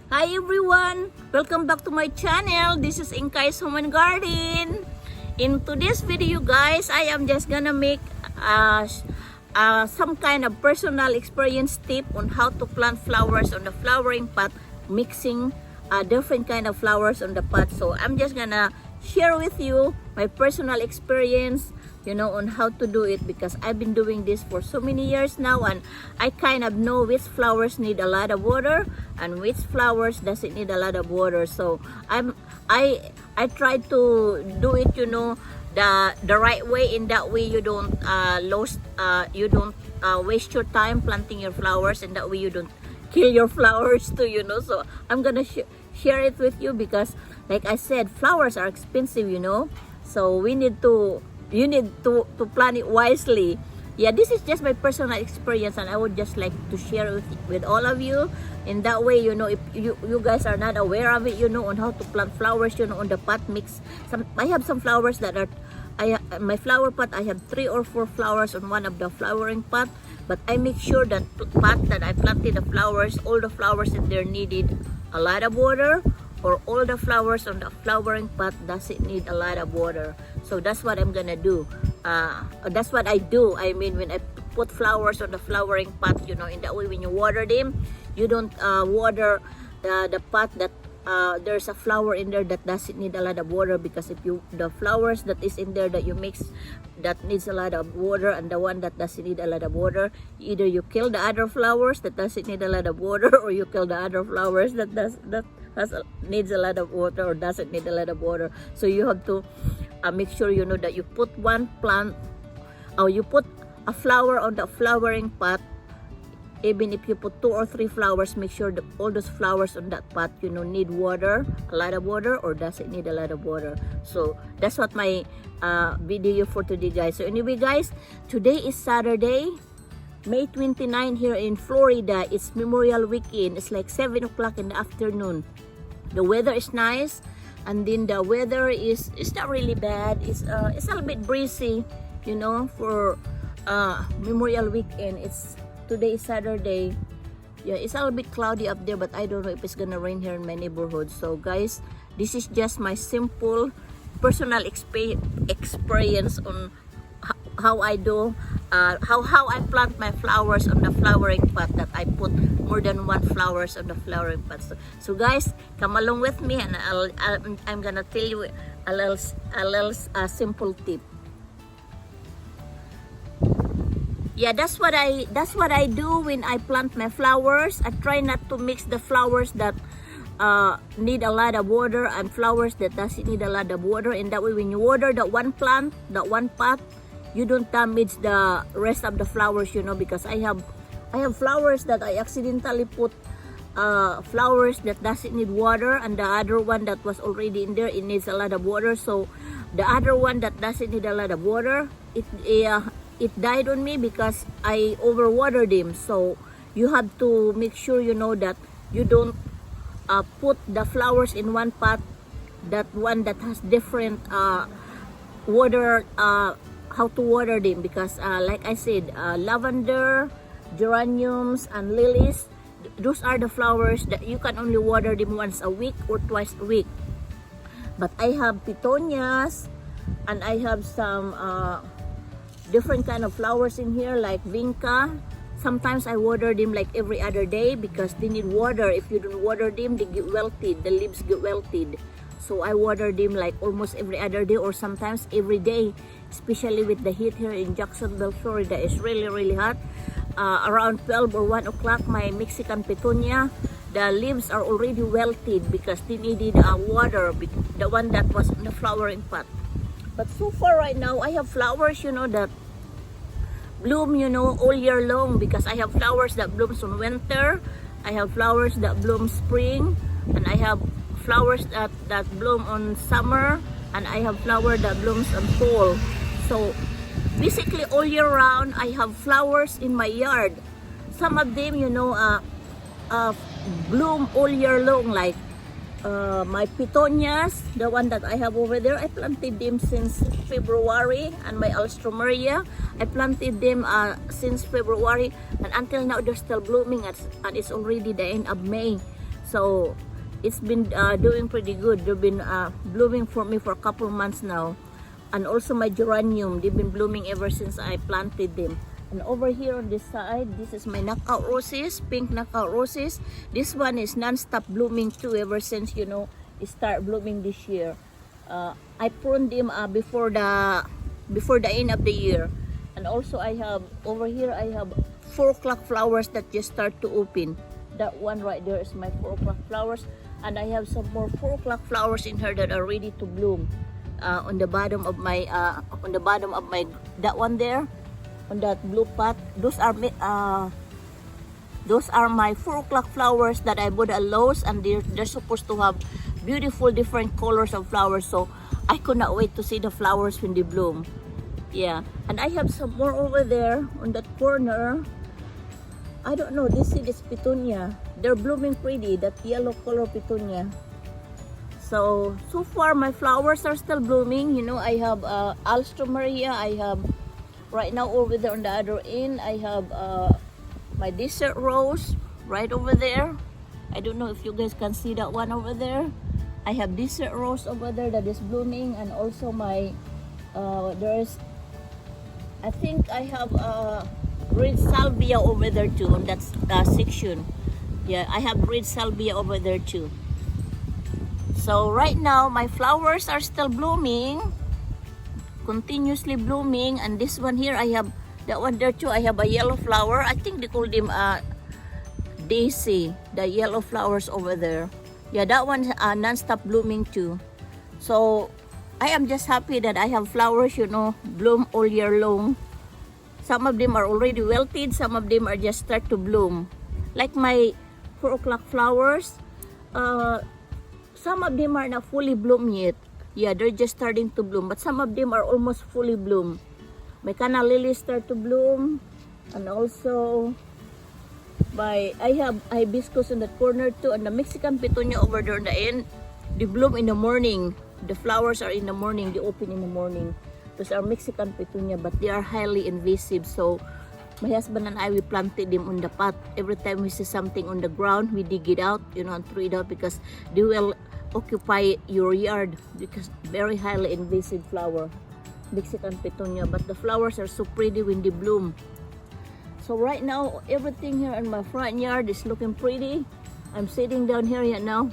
Hi everyone! Welcome back to my channel. This is Inkai's Home and Garden. In today's video guys, I am just gonna make some kind of personal experience tip on how to plant flowers on the flowering pot, mixing different kind of flowers on the pot. So I'm just gonna share with you my personal experience, on how to do it, because I've been doing this for so many years now, and I kind of know which flowers need a lot of water and which flowers doesn't need a lot of water. So I try to do it, the right way. In that way, you don't waste your time planting your flowers, and that way you don't kill your flowers too. So I'm gonna share it with you because, like I said, flowers are expensive. So you need to plan it wisely. Yeah, this is just my personal experience, and I would just like to share with all of you. In that way, if you guys are not aware of it, on how to plant flowers, on the pot mix. I have some flowers that are, my flower pot, I have 3 or 4 flowers on one of the flowering pot, but I make sure that pot that I planted the flowers, all the flowers in there needed a lot of water, or all the flowers on the flowering pot doesn't need a lot of water. So that's what I'm gonna do. That's what I do. I mean, when I put flowers on the flowering pot, in that way, when you water them, you don't water the pot that there's a flower in there that doesn't need a lot of water, because if the flowers that is in there that you mix that needs a lot of water, and the one that doesn't need a lot of water, either you kill the other flowers that doesn't need a lot of water, or you kill the other flowers that needs a lot of water or doesn't need a lot of water. So you have to make sure that you put one plant, or you put a flower on the flowering pot. Even if you put 2 or 3 flowers, make sure that all those flowers on that pot need water, a lot of water, or doesn't need a lot of water. So that's what my video for today, guys. So anyway guys, today is Saturday, May 29 here in Florida. It's Memorial Weekend. It's like 7 o'clock in the afternoon. The weather is nice, and then the weather is not really bad. It's a little bit breezy, for Memorial Weekend. Today is Saturday. Yeah, it's a little bit cloudy up there, but I don't know if it's gonna rain here in my neighborhood. So guys, this is just my simple personal experience on how I do how I plant my flowers on the flowering pot, that I put more than 1 flowers on the flowering pot. So guys, come along with me, and I'm gonna tell you a little simple tip. Yeah, that's what I do when I plant my flowers. I try not to mix the flowers that need a lot of water and flowers that doesn't need a lot of water. And that way, when you water that one plant, that one pot, you don't damage the rest of the flowers, because I have flowers that I accidentally put flowers that doesn't need water, and the other one that was already in there, it needs a lot of water. So the other one that doesn't need a lot of water, it died on me because I overwatered them. So you have to make sure that you don't put the flowers in one pot, that one that has different water, how to water them, because like I said, lavender, geraniums, and lilies, those are the flowers that you can only water them once a week or twice a week. But I have petunias, and I have some different kind of flowers in here, like vinca. Sometimes I water them like every other day, because they need water. If you don't water them, they get wilted, the leaves get wilted. So I water them like almost every other day, or sometimes every day, especially with the heat here in Jacksonville, Florida. It's really hot. Around 12 or 1 o'clock, my Mexican petunia, the leaves are already wilted because they needed water, the one that was in the flowering pot. But so far right now, I have flowers, that bloom, all year long, because I have flowers that blooms on winter, I have flowers that bloom spring, and I have flowers that bloom on summer, and I have flower that blooms on fall. So basically all year round, I have flowers in my yard. Some of them, bloom all year long, like my petunias, the one that I have over there. I planted them since February, and my alstroemeria, I planted them since February, and until now they're still blooming, and it's already the end of May. So it's been doing pretty good. They've been blooming for me for a couple months now. And also my geranium, they've been blooming ever since I planted them. And over here on this side, this is my knockout roses, pink knockout roses. This one is non-stop blooming too ever since, you know, it start blooming this year. I pruned them before the end of the year. And also I have, over here I have 4 o'clock flowers that just start to open. That one right there is my 4 o'clock flowers. And I have some more 4 o'clock flowers in here that are ready to bloom. On the bottom of my, that one there, on that blue pot, those are my 4 o'clock flowers that I bought at Lowe's, and they're supposed to have beautiful different colors of flowers, so I could not wait to see the flowers when they bloom. Yeah, and I have some more over there on that corner. I don't know, this is petunia. They're blooming pretty, that yellow color petunia. So far my flowers are still blooming. You know, I have Alstroemeria. I have right now over there on the other end, I have my desert rose right over there. I don't know if you guys can see that one over there. I have desert rose over there that is blooming, and also my I think I have red salvia over there too on that section. Yeah, I have red salvia over there too. So right now my flowers are still blooming, continuously blooming. And this one here, I have that one there too. I have a yellow flower. I think they call them daisy, the yellow flowers over there. Yeah, that one non-stop blooming too. So I am just happy that I have flowers, you know, bloom all year long. Some of them are already wilted, some of them are just start to bloom. Like my 4 o'clock flowers, some of them are not fully bloom yet. Yeah, they're just starting to bloom, but some of them are almost fully bloom. My canna lilies start to bloom, and also I have hibiscus in the corner too, and the Mexican petunia over there on the end. They bloom in the morning. The flowers are in the morning, they open in the morning. Those are Mexican petunia, but they are highly invasive. So my husband and I, we planted them on the pot. Every time we see something on the ground, we dig it out, you know, and throw it out, because they will occupy your yard, because very highly invasive flower, Mexican petunia. But the flowers are so pretty when they bloom. So right now, everything here in my front yard is looking pretty. I'm sitting down here right now,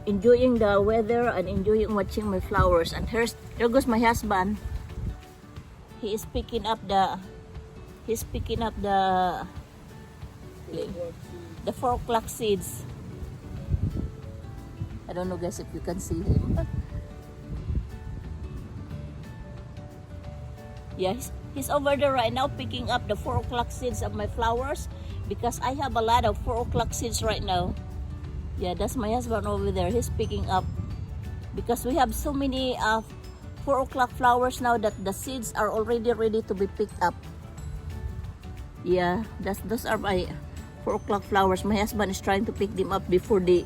enjoying the weather and enjoying watching my flowers. And there goes my husband. He is picking up the 4 o'clock seeds. I don't know guys if you can see him. Yeah, he's over there right now picking up the 4 o'clock seeds of my flowers, because I have a lot of 4 o'clock seeds right now. Yeah, that's my husband over there. He's picking up, because we have so many 4 o'clock flowers now that the seeds are already ready to be picked up. Yeah, those are my 4 o'clock flowers. My husband is trying to pick them up before they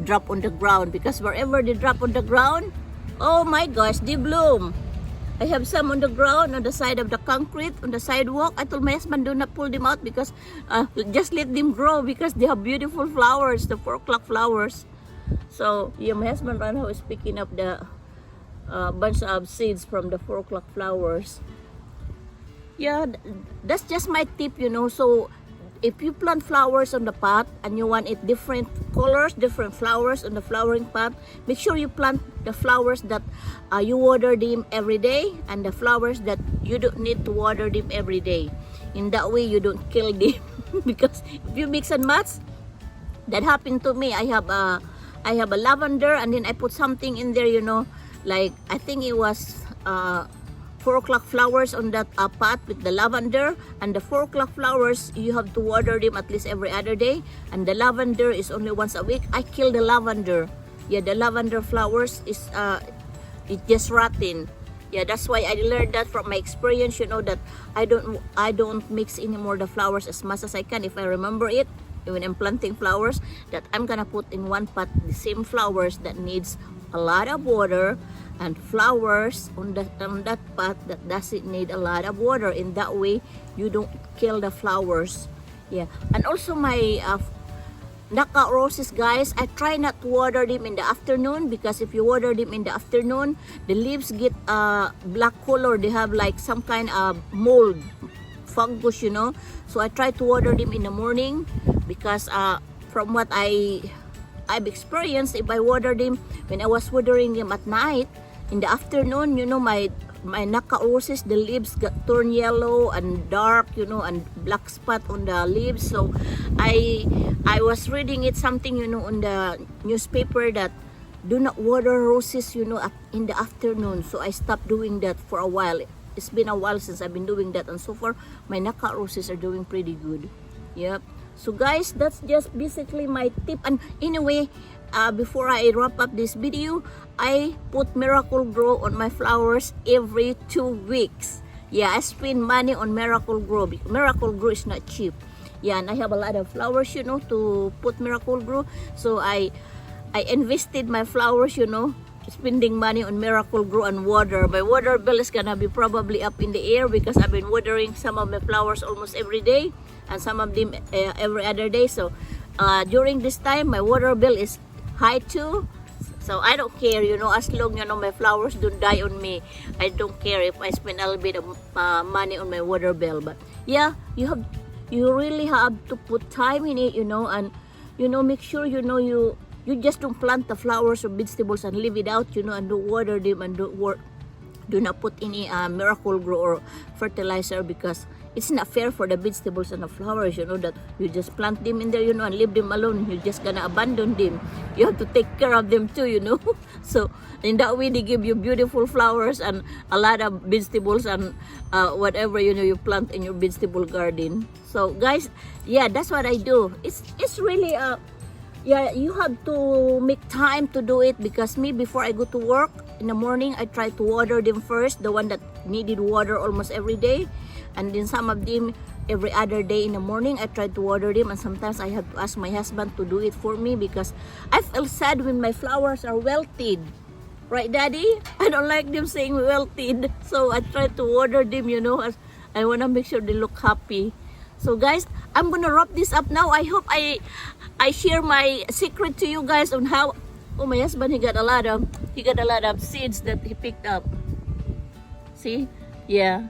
drop on the ground, because wherever they drop on the ground, oh my gosh, they bloom. I have some on the ground, on the side of the concrete, on the sidewalk. I told my husband, do not pull them out, because just let them grow, because they have beautiful flowers, the 4 o'clock flowers. So yeah, my husband right now is picking up the bunch of seeds from the 4 o'clock flowers. Yeah, that's just my tip, you know. So if you plant flowers on the pot and you want it different colors, different flowers on the flowering pot, make sure you plant the flowers that you water them every day, and the flowers that you don't need to water them every day. In that way, you don't kill them. Because if you mix and match, that happened to me. I have a lavender, and then I put something in there, you know, like I think it was 4 o'clock flowers on that pot with the lavender. And the 4 o'clock flowers, you have to water them at least every other day, and the lavender is only once a week. I kill the lavender. Yeah, the lavender flowers is it just rotten. Yeah, that's why I learned that from my experience, you know, that I don't mix anymore the flowers as much as I can. If I remember it when I'm planting flowers, that I'm gonna put in one pot the same flowers that needs a lot of water, and flowers on that pot that doesn't need a lot of water. In that way, you don't kill the flowers. Yeah, and also my Naka roses, guys, I try not to water them in the afternoon, because if you water them in the afternoon, the leaves get black color. They have like some kind of mold, fungus, you know. So I try to water them in the morning, because from what I've experienced, if I water them when I was watering them at night, in the afternoon, you know, my Naka roses, the leaves got turn yellow and dark, you know, and black spot on the leaves. So I was reading it something, you know, on the newspaper, that do not water roses, you know, in the afternoon. So I stopped doing that for a while. It's been a while since I've been doing that, and so far my Naka roses are doing pretty good. Yep. So guys, that's just basically my tip. And anyway, before I wrap up this video, I put Miracle Grow on my flowers every 2 weeks. Yeah, I spend money on Miracle Grow. Miracle Grow is not cheap. Yeah, and I have a lot of flowers, you know, to put Miracle Grow. So I invested my flowers, you know, spending money on Miracle Grow and water. My water bill is gonna be probably up in the air, because I've been watering some of my flowers almost every day, and some of them every other day. So during this time, my water bill is high too. So I don't care, you know, as long, you know, my flowers don't die on me. I don't care if I spend a little bit of money on my water bill. But yeah, you really have to put time in it, you know, and, you know, make sure, you know, you just don't plant the flowers or vegetables and leave it out, you know, and don't water them, and do not put any Miracle Grow or fertilizer, because it's not fair for the vegetables and the flowers, you know, that you just plant them in there, you know, and leave them alone. You're just gonna abandon them. You have to take care of them too, you know. So in that way, they give you beautiful flowers and a lot of vegetables and whatever, you know, you plant in your vegetable garden. So guys, yeah, that's what I do. It's really yeah, you have to make time to do it, because me, before I go to work in the morning, I try to water them first, the one that needed water almost every day, and then some of them every other day in the morning I try to water them, and sometimes I have to ask my husband to do it for me, because I feel sad when my flowers are wilted. Right, Daddy? I don't like them saying wilted, so I try to water them, you know, as I want to make sure they look happy. So guys, I'm gonna wrap this up now. I hope I share my secret to you guys on how. Oh, my husband, he got a lot of seeds that he picked up. See? Yeah,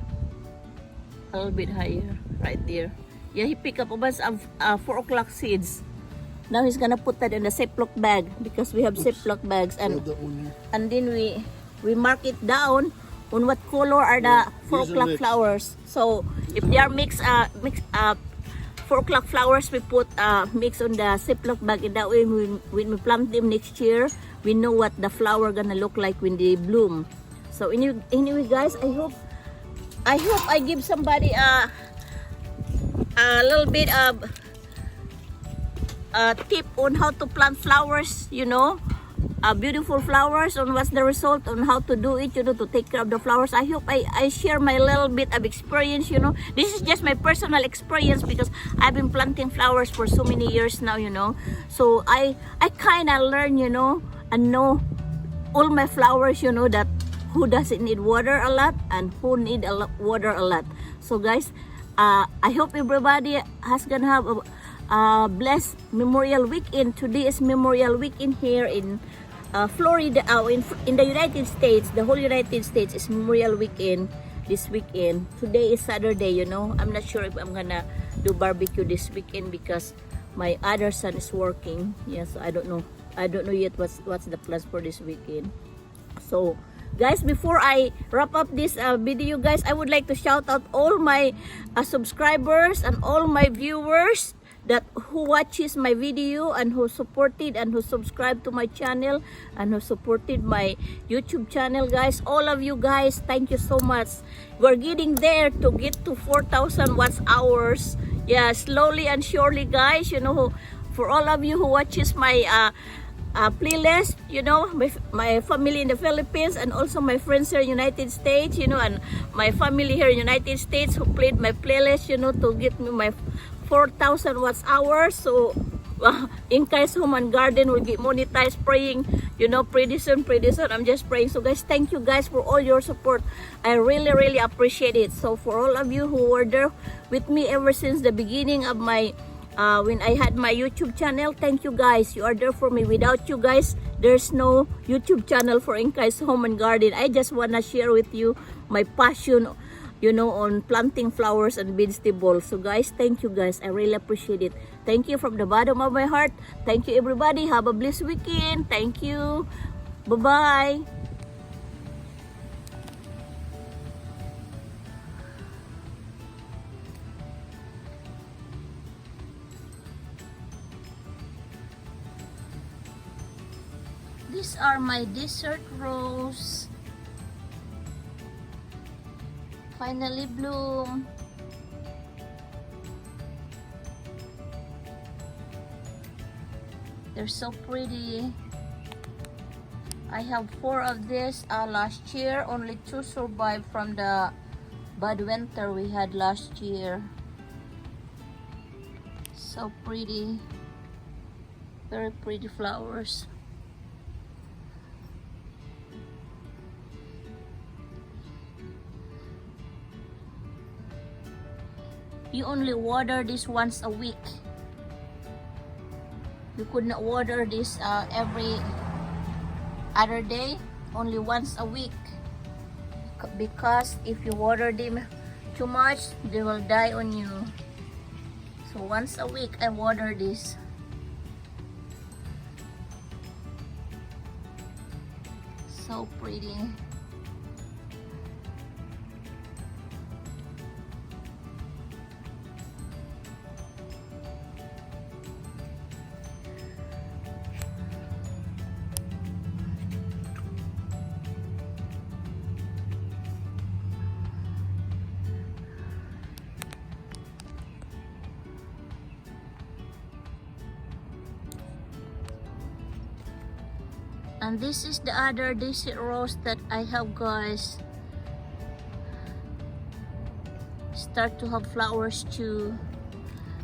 a little bit higher right there. Yeah, he picked up a bunch of 4 o'clock seeds. Now he's gonna put that in the Ziploc bag, because we have Ziploc bags, and then we mark it down on what color are the 4 o'clock flowers. So if they are mixed 4 o'clock flowers, we put mix on the Ziploc bag. In that way, when we plant them next year, we know what the flower gonna look like when they bloom. So anyway guys, I hope I give somebody a little bit of a tip on how to plant flowers, you know, beautiful flowers, on what's the result, on how to do it, you know, to take care of the flowers. I hope I share my little bit of experience, you know. This is just my personal experience, because I've been planting flowers for so many years now, you know. So I kind of learn, you know, and know all my flowers, you know, that who doesn't need water a lot and who need water a lot. So guys, I hope everybody has gonna have a blessed Memorial Weekend. Today is Memorial Weekend here in Florida, in the United States. The whole United States is Memorial Weekend this weekend. Today is Saturday, you know. I'm not sure if I'm gonna do barbecue this weekend, because my other son is working. Yeah, so I don't know yet what's the plans for this weekend. So guys, before I wrap up this video, guys, I would like to shout out all my subscribers and all my viewers that who watches my video and who supported and who subscribed to my channel and who supported my YouTube channel. Guys, all of you guys, thank you so much. We're getting there to get to 4,000 watch hours. Yeah, slowly and surely, guys. You know, for all of you who watches my playlist, you know, my family in the Philippines, and also my friends here in United States, you know, and my family here in United States who played my playlist, you know, to get me my 4,000 watch hours. So Inkai's Home and Garden will get monetized, praying, you know, pretty soon, pretty soon. I'm just praying. So guys, thank you guys for all your support. I really, really appreciate it. So for all of you who were there with me ever since the beginning of my, when I had my YouTube channel, thank you guys. You are there for me. Without you guys, there's no YouTube channel for Inkai's Home and Garden. I just wanna share with you my passion, you know, on planting flowers and vegetables. So guys, thank you guys. I really appreciate it. Thank you from the bottom of my heart. Thank you everybody. Have a blessed weekend. Thank you. Bye-bye. These are my desert rose. Finally bloom. They're so pretty. I have 4 of this last year. Only 2 survived from the bad winter we had last year. So pretty. Very pretty flowers. You only water this once a week. You could not water this every other day, only once a week. Because if you water them too much, they will die on you. So once a week I water this. So pretty. And this is the other desert rose that I have, guys. Start to have flowers too.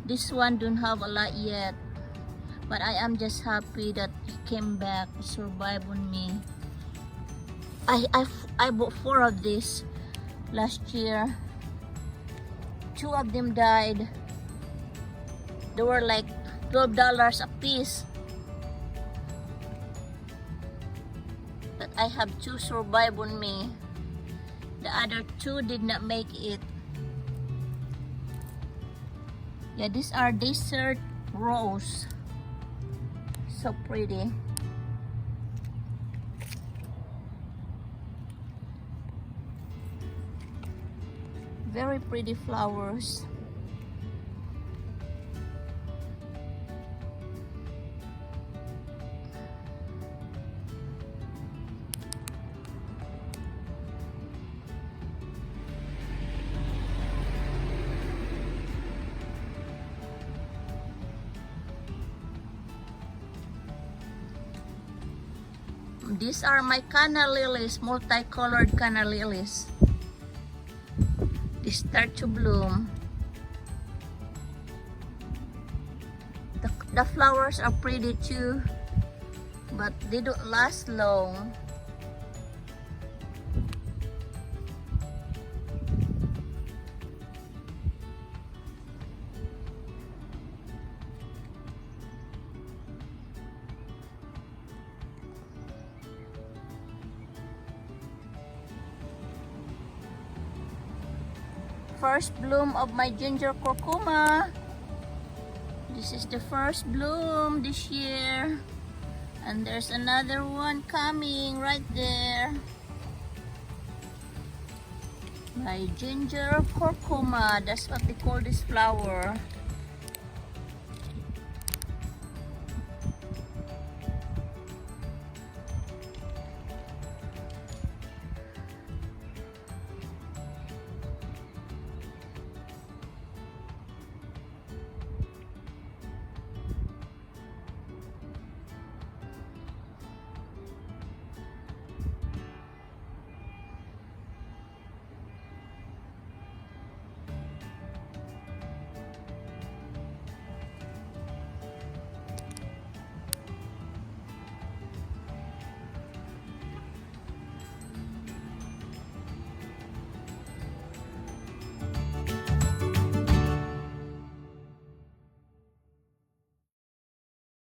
This one don't have a lot yet, but I am just happy that it came back, survived on me. I bought 4 of these last year. 2 of them died. They were like $12 a piece. But I have 2 survive on me. The other 2 did not make it. Yeah, these are desert rose. So pretty. Very pretty flowers. These are my canna lilies, multicolored canna lilies. They start to bloom. The flowers are pretty too, but they don't last long. First bloom of my ginger curcuma. This is the first bloom this year, and there's another one coming right there. My ginger curcuma, that's what they call this flower.